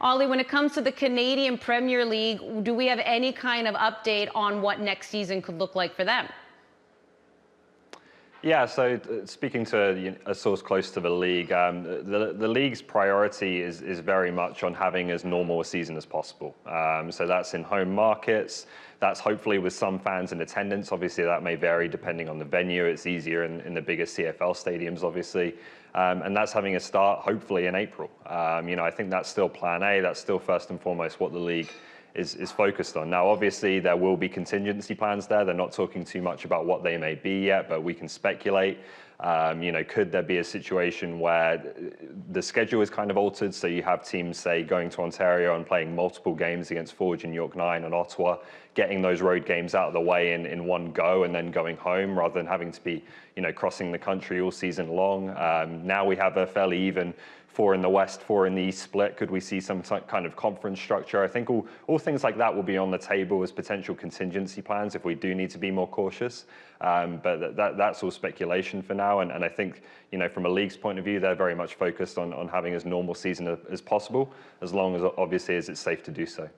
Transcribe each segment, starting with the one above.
Ollie, when it comes to the Canadian Premier League, do we have any kind of update on what next season could look like for them? Yeah, so speaking to a source close to the league, the league's priority is very much on having as normal a season as possible. So that's in home markets. That's hopefully with some fans in attendance. Obviously, that may vary depending on the venue. It's easier in the bigger CFL stadiums, obviously. And that's having a start, hopefully, in April. I think that's still plan A. That's still first and foremost what the league is focused on. Now, obviously, there will be contingency plans there. They're not talking too much about what they may be yet, but we can speculate. Could there be a situation where the schedule is kind of altered? So you have teams, say, going to Ontario and playing multiple games against Forge and York 9 and Ottawa, getting those road games out of the way in one go and then going home rather than having to be, crossing the country all season long. Now we have a fairly even 4 in the West, 4 in the East split. Could we see some kind of conference structure? I think all things like that will be on the table as potential contingency plans if we do need to be more cautious. But that's all speculation for now. And I think, from a league's point of view, they're very much focused on having as normal season as possible, as long as obviously as it's safe to do so.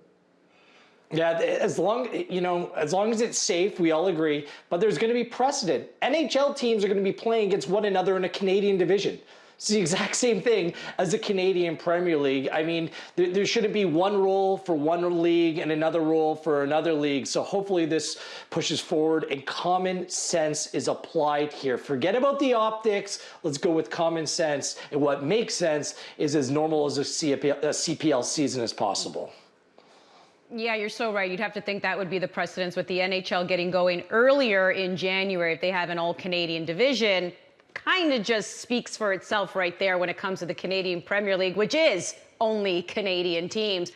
Yeah, as long as it's safe, we all agree. But there's going to be precedent. NHL teams are going to be playing against one another in a Canadian division. It's the exact same thing as the Canadian Premier League. I mean, there shouldn't be one rule for one league and another rule for another league. So hopefully this pushes forward and common sense is applied here. Forget about the optics. Let's go with common sense. And what makes sense is as normal as a CPL season as possible. Yeah, you're so right. You'd have to think that would be the precedence with the NHL getting going earlier in January if they have an all-Canadian division. Kind of just speaks for itself right there when it comes to the Canadian Premier League, which is only Canadian teams.